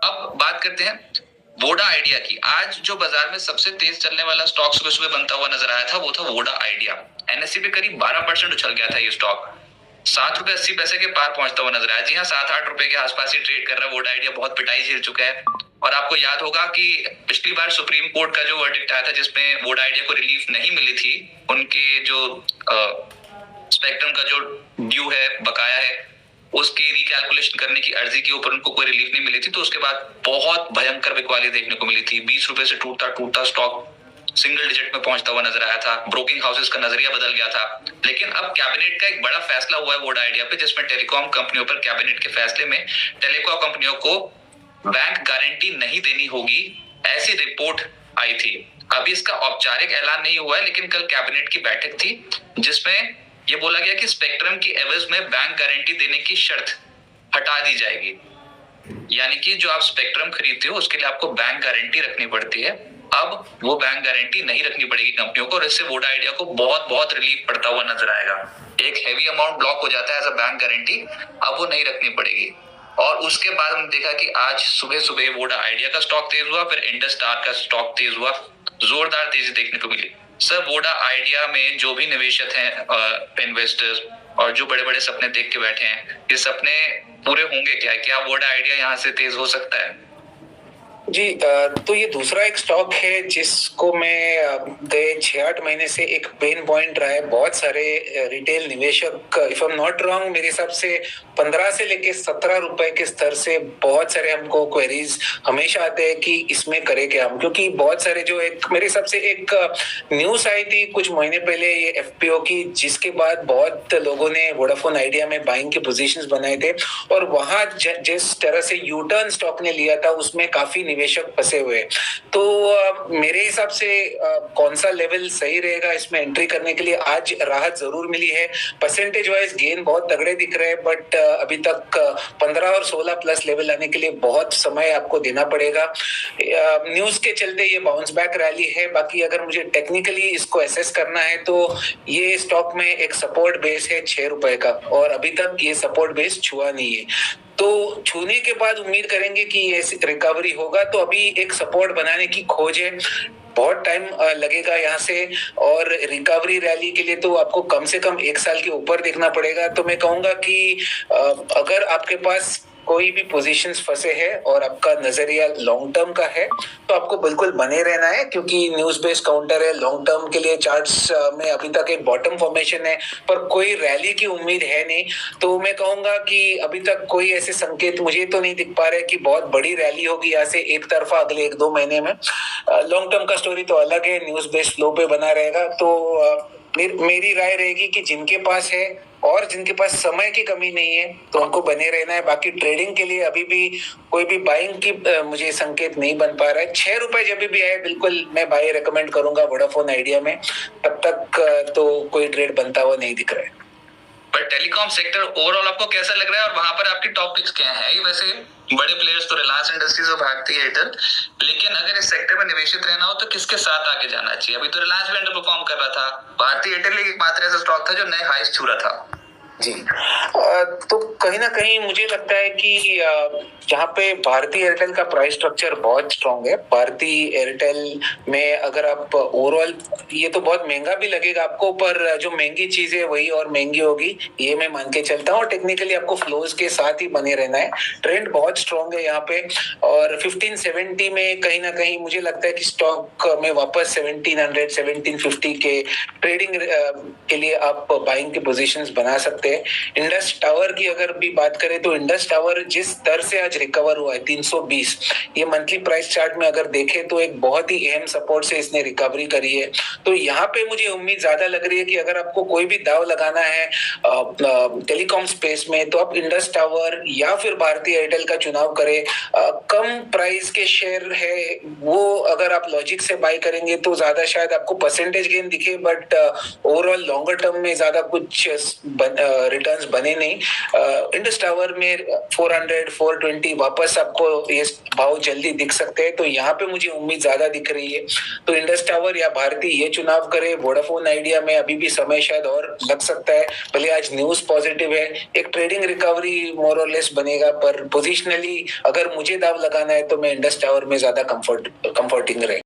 अब बात करते हैं वोडा आइडिया की। आज जो बाजार में सबसे तेज चलने वाला स्टॉक सुबह सुबह बनता हुआ नजर आया था वो था वोडा आइडिया। एनएससी पे करीब 12% उछल गया था ये स्टॉक, ₹7.80 के पार पहुंचता हुआ नजर आया। जी हाँ, 7-8 रुपए के आसपास ही ट्रेड कर रहा है वोडा आइडिया, बहुत पिटाई झेल चुका है। और आपको याद होगा कि पिछली बार सुप्रीम कोर्ट का जो वर्डिक्ट आया था जिसमें वोडा आइडिया को रिलीफ नहीं मिली थी, उनके जो स्पेक्ट्रम का जो ड्यू है, बकाया है, उसकी रिकैलकुलेशन करने की अर्जी के ऊपर उनको कोई रिलीफ नहीं मिली थी, तो उसके बाद बहुत भयंकर बिकवाली देखने को मिली थी। 20 रुपए से टूटता टूटता स्टॉक सिंगल डिजिट में पहुंचता हुआ नजर आया था। ब्रोकिंग हाउसेस का नजरिया बदल गया था। लेकिन अब कैबिनेट का एक बड़ा फैसला हुआ है वोडा आइडिया पे, जिसमें टेलीकॉम कंपनियों पर कैबिनेट के फैसले में टेलीकॉम कंपनियों को बैंक गारंटी नहीं देनी होगी, ऐसी रिपोर्ट आई थी। अभी इसका औपचारिक ऐलान नहीं हुआ है, लेकिन कल कैबिनेट की बैठक थी जिसमें यह बोला गया कि स्पेक्ट्रम की एवज में बैंक गारंटी देने की शर्त हटा दी जाएगी। यानी कि जो आप स्पेक्ट्रम खरीदते हो उसके लिए आपको बैंक गारंटी रखनी पड़ती है, अब वो बैंक गारंटी नहीं रखनी पड़ेगी कंपनियों को, और इससे वोडा आइडिया को बहुत बहुत रिलीफ पड़ता हुआ नजर आएगा। एक हेवी अमाउंट ब्लॉक हो जाता है एज अ बैंक गारंटी, अब वो नहीं रखनी पड़ेगी। और उसके बाद हमने देखा कि आज सुबह सुबह वोडा आइडिया का स्टॉक तेज हुआ, फिर इंडस स्टार का स्टॉक तेज हुआ, जोरदार तेजी देखने को मिली। सर, वोडा आइडिया में जो भी निवेशक हैं, इन्वेस्टर्स, और जो बड़े बड़े सपने देख के बैठे हैं, ये सपने पूरे होंगे क्या? क्या वोडा आइडिया यहाँ से तेज हो सकता है? जी, तो ये दूसरा एक स्टॉक है जिसको मैं गए 6-8 महीने से एक पेन पॉइंट रहा है। बहुत सारे रिटेल निवेशक, if I am not wrong, मेरे हिसाब से 15 से लेके 17 रुपए के स्तर से बहुत सारे हमको क्वेरीज हमेशा आते हैं कि इसमें करें क्या हम, क्योंकि बहुत सारे जो एक मेरे हिसाब से एक न्यूज आई थी कुछ महीने पहले ये एफपीओ की, जिसके बाद बहुत लोगों ने वोडाफोन आइडिया में बाइंग के पोजीशंस बनाए थे, और वहां जिस तरह से यू टर्न स्टॉक ने लिया था उसमें काफी निवेशक फंसे हुए। तो मेरे हिसाब से कौन सा लेवल सही रहेगा इसमें एंट्री करने के लिए? आज राहत जरूर मिली है, परसेंटेज वाइज गेन बहुत तगड़े दिख रहे हैं, बट अभी तक 15 और 16 प्लस लेवल आने के लिए बहुत समय आपको देना पड़ेगा। न्यूज के चलते ये बाउंस बैक रैली है, बाकी अगर मुझे टेक्निकली इसको एसेस करना है तो ये स्टॉक में एक सपोर्ट बेस है 6 रुपए का, और अभी तक ये सपोर्ट बेस छुआ नहीं है। तो छूने के बाद उम्मीद करेंगे कि ये रिकवरी होगा। तो अभी एक सपोर्ट बनाने की खोज है, बहुत टाइम लगेगा यहाँ से, और रिकवरी रैली के लिए तो आपको कम से कम 1 साल के ऊपर देखना पड़ेगा। तो मैं कहूंगा कि अगर आपके पास कोई भी पोजीशंस फंसे हैं और आपका नजरिया लॉन्ग टर्म का है तो आपको बिल्कुल बने रहना है, क्योंकि न्यूज बेस्ड काउंटर है। लॉन्ग टर्म के लिए चार्ट्स में अभी तक एक बॉटम फॉर्मेशन है, पर कोई रैली की उम्मीद है नहीं। तो मैं कहूंगा कि अभी तक कोई ऐसे संकेत मुझे तो नहीं दिख पा रहे कि बहुत बड़ी रैली होगी यहाँ से एक तरफा अगले 1-2 महीने में। लॉन्ग टर्म का स्टोरी तो अलग है, न्यूज बेस्ड फ्लो पे बना रहेगा। तो मेरी राय रहेगी कि जिनके पास है और जिनके पास समय की कमी नहीं है तो उनको बने रहना है। बाकी ट्रेडिंग के लिए अभी भी कोई भी बाइंग की मुझे संकेत नहीं बन पा रहा है। 6 रुपए जब भी आए बिल्कुल मैं बाय रेकमेंड करूंगा वोडाफोन आइडिया में, तब तक तो कोई ट्रेड बनता हुआ नहीं दिख रहा है। पर टेलीकॉम सेक्टर ओवरऑल आपको कैसा लग रहा है, और वहां पर आपकी टॉप पिक्स क्या है? वैसे बड़े प्लेयर्स तो रिलायंस इंडस्ट्रीज और भारती एयरटेल, लेकिन अगर इस सेक्टर में निवेशित रहना हो तो किसके साथ आगे जाना चाहिए? अभी तो रिलायंस भी अंडर परफॉर्म कर रहा था, भारती एयरटेल एक मात्र ऐसा स्टॉक था जो नए हाईस छू रहा था। जी, तो कहीं ना कहीं मुझे लगता है कि जहाँ पे भारती एयरटेल का प्राइस स्ट्रक्चर बहुत स्ट्रांग है, भारती एयरटेल में अगर आप ओवरऑल, ये तो बहुत महंगा भी लगेगा आपको, पर जो महंगी चीज है वही और महंगी होगी, ये मैं मान के चलता हूँ। टेक्निकली आपको फ्लोज के साथ ही बने रहना है, ट्रेंड बहुत स्ट्रांग है यहाँ पे। और 1570 में कहीं ना कहीं मुझे लगता है कि स्टॉक में वापस 1700 1750 के ट्रेडिंग के लिए आप बाइंग के पोजीशंस बना सकते हैं। इंडस टावर की अगर भी बात करें तो इंडस टावर जिस दर से आज रिकवर हुआ है 320, ये मंथली प्राइस चार्ट में अगर देखें तो एक बहुत ही अहम सपोर्ट से इसने रिकवरी करी है। तो यहाँ पे मुझे उम्मीद ज्यादा लग रही है कि अगर आपको कोई भी दाव लगाना है टेलीकॉम स्पेस में तो आप इंडस टावर या फिर भारती एयरटेल का चुनाव करें। कम प्राइस के शेयर है वो अगर आप लॉजिक से बाय करेंगे तो ज्यादा शायद आपको परसेंटेज गेन दिखे, बट ओवरऑल लॉन्गर टर्म में ज्यादा कुछ रिटर्न्स बने नहीं। इंडस टावर में 400 420 वापस आपको ये भाव जल्दी दिख सकते हैं, तो यहाँ पे मुझे उम्मीद ज्यादा दिख रही है। तो इंडस टावर या भारती ये चुनाव करे। वोडाफोन आइडिया में अभी भी समय शायद और लग सकता है, भले आज न्यूज पॉजिटिव है, एक ट्रेडिंग रिकवरी मोर और लेस बनेगा, पर पोजिशनली अगर मुझे दाव लगाना है तो मैं इंडस टावर में ज्यादा कंफर्टिंग रहे।